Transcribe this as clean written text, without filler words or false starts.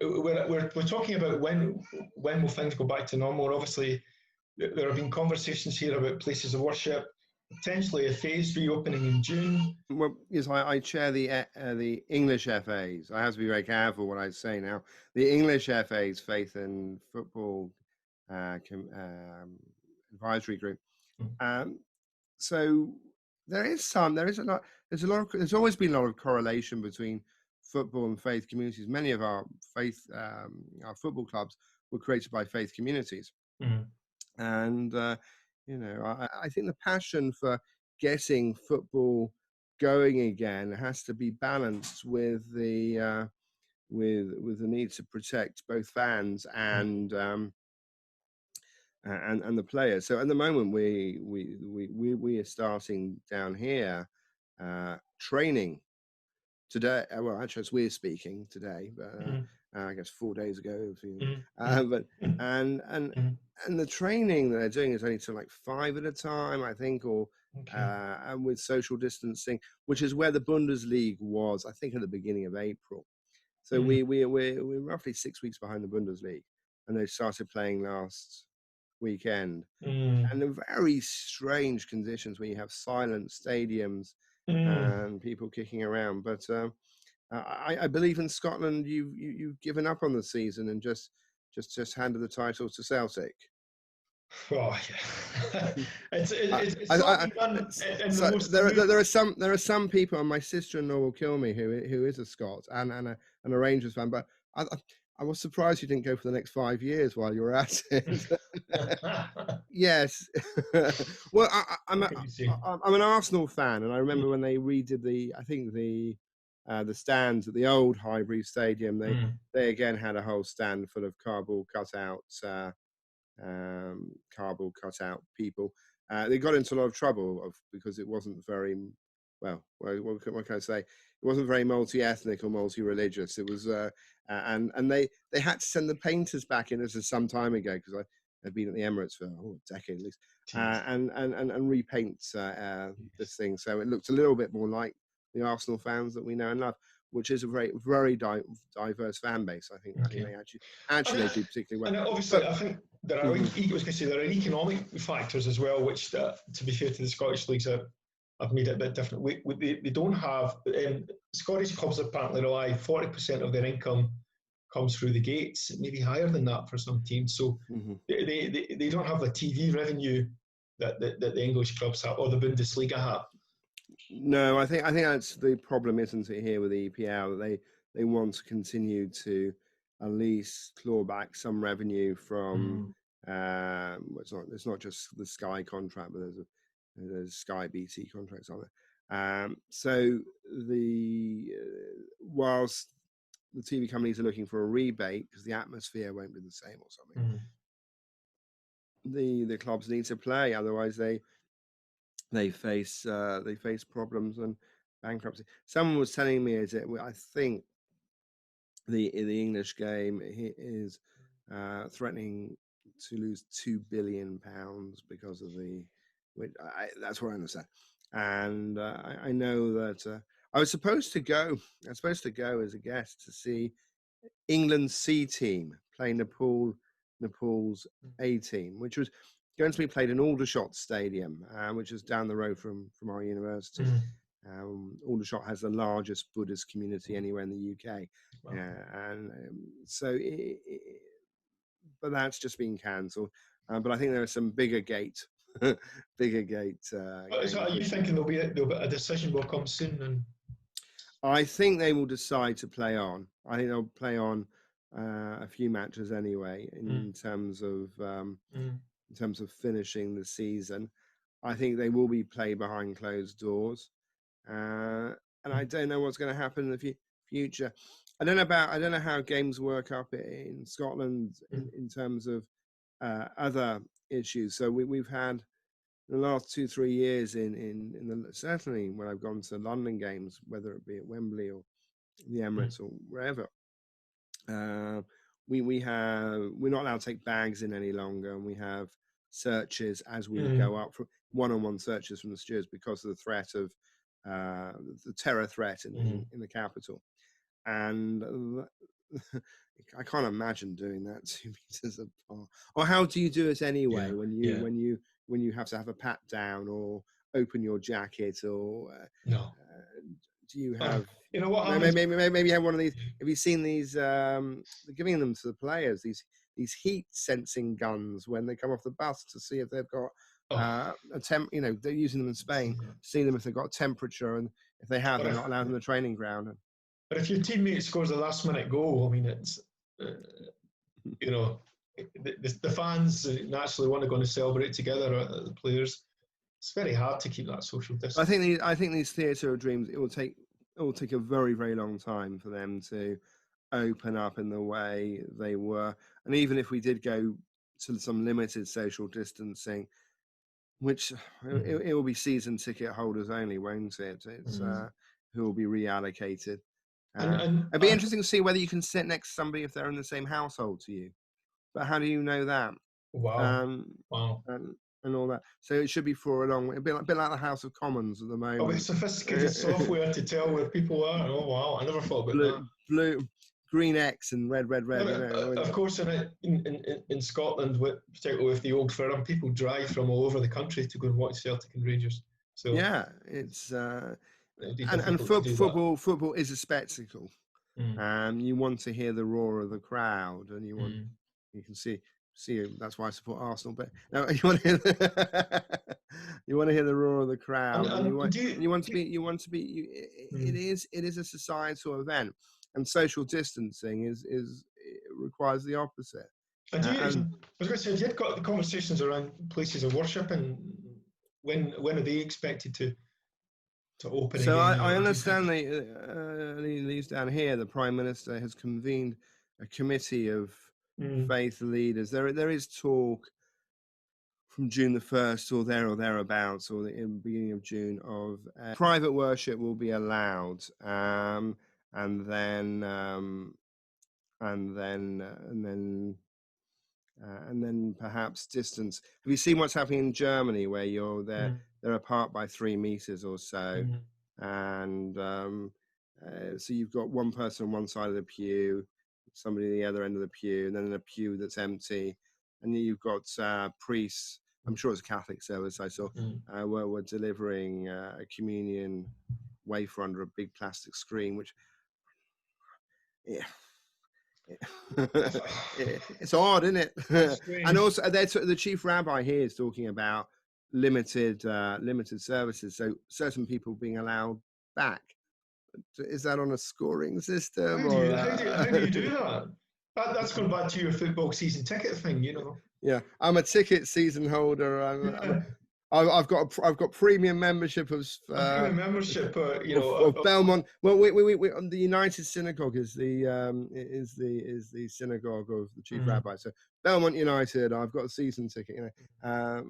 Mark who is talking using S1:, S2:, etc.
S1: we're talking about when will things go back to normal. Obviously, there have been conversations here about places of worship, potentially a phased reopening in June.
S2: Well, yes, I chair the English FAs. I have to be very careful what I say now. The English FAs, Faith and Football Advisory Group. So there's always been a lot of correlation between football and faith communities. Many of our our football clubs were created by faith communities, and I think the passion for getting football going again has to be balanced with the need to protect both fans and the players. So at the moment, we are starting down here training today. Well, actually, as we're speaking today, but I guess 4 days ago. But and the training that they're doing is only to like 5 at a time, I think, or and with social distancing, which is where the Bundesliga was, I think, at the beginning of April. So we're roughly 6 weeks behind the Bundesliga, and they started playing last weekend, and in very strange conditions where you have silent stadiums and people kicking around. But I believe in Scotland, you've given up on the season and just handed the title to Celtic.
S1: Oh yeah,
S2: there are some people, and my sister-in-law will kill me, who is a Scot and a Rangers fan, but I was surprised you didn't go for the next 5 years while you were at it. Yes. Well, I'm an Arsenal fan, and I remember when they redid the stands at the old Highbury Stadium. They again had a whole stand full of cardboard cutout people. They got into a lot of trouble because it wasn't very well. What can I say? It wasn't very multi-ethnic or multi-religious. It was, and they had to send the painters back in. This is some time ago because I've been at the Emirates for a decade at least, and repaint this thing so it looked a little bit more like the Arsenal fans that we know and love, which is a very, very diverse fan base. I think they actually do particularly well.
S1: And obviously, I think there are there are economic factors as well, which, to be fair to the Scottish leagues, have made it a bit different. They don't have Scottish clubs apparently rely 40% of their income comes through the gates, maybe higher than that for some teams. So they don't have the TV revenue that the English clubs have or the Bundesliga have.
S2: No, I think that's the problem, isn't it, here with the EPL, that they want to continue to at least claw back some revenue from it's not just the Sky contract, but there's Sky BT contracts on it. So whilst the TV companies are looking for a rebate because the atmosphere won't be the same or something, the clubs need to play, otherwise they face problems and bankruptcy. Someone was telling me I think the English game is threatening to lose £2 billion because of that's what I understand. And I know that I was supposed to go as a guest to see England's C team play Nepal's A team, which was going to be played in Aldershot Stadium, which is down the road from our university. Aldershot has the largest Buddhist community anywhere in the UK. Wow. But that's just been cancelled. But I think there are some bigger gate. So are
S1: you thinking there'll be a decision will come soon? And
S2: I think they will decide to play on. I think they'll play on a few matches anyway in terms of finishing the season. I think they will be played behind closed doors, and I don't know what's going to happen in the future. I don't know how games work up in Scotland in terms of other issues. So we've had the last 2-3 years certainly when I've gone to London games, whether it be at Wembley or the Emirates or wherever, we're not allowed to take bags in any longer, and we have searches as we go up, for one-on-one searches from the stewards because of the threat of the terror threat in the capital. And I can't imagine doing that 2 meters apart. Or how do you do it anyway? When you have to have a pat down or open your jacket, or
S1: No.
S2: do you have?
S1: You know what happens?
S2: Maybe you have one of these. Have you seen these? They're giving them to the players. These heat sensing guns when they come off the bus to see if they've got a temp. You know, they're using them in Spain. See them if they've got temperature, and if they have, they're not allowed in the training ground.
S1: But if your teammate scores a last minute goal, I mean, it's you know, the fans naturally want to go and celebrate together. The players, it's very hard to keep that social distance.
S2: I think these theatre of dreams, it will take a very, very long time for them to open up in the way they were. And even if we did go to some limited social distancing, which it will be season ticket holders only, won't it? It's who will be reallocated. It'd be interesting to see whether you can sit next to somebody if they're in the same household to you. But how do you know that?
S1: Wow.
S2: And all that. So it should be for a long way. A bit like the House of Commons at the moment.
S1: With sophisticated software to tell where people are. Oh wow, I never thought about
S2: that. Green X and red.
S1: Of course, in Scotland, particularly with the Old Firm, people drive from all over the country to go and watch Celtic and Rangers. So
S2: yeah, it's and football is a spectacle. You want to hear the roar of the crowd, and you can see. That's why I support Arsenal. But no, you want to hear the roar of the crowd, and you want to be. It is a societal event, and social distancing requires the opposite.
S1: I was going to say, have you got the conversations around places of worship, and when are they expected to open?
S2: So I understand these down here. The Prime Minister has convened a committee of faith leaders. There is talk from June the 1st or thereabouts, or the beginning of June, of private worship will be allowed, and then perhaps distance. Have you seen what's happening in Germany, where they're apart by 3 meters or so, and so you've got one person on one side of the pew, somebody at the other end of the pew, and then a pew that's empty, and then you've got priests. I'm sure it's a Catholic service I saw, where we're delivering a communion wafer under a big plastic screen, which it's odd, isn't it? And also, the chief rabbi here is talking about limited services, so certain people being allowed back. Is that on a scoring system?
S1: How do you do that? That's going back to your football season ticket thing, you know.
S2: Yeah, I'm a ticket season holder. I've got premium membership of Belmont. Well, we the United Synagogue is the synagogue of the chief rabbi. So Belmont United, I've got a season ticket. You know.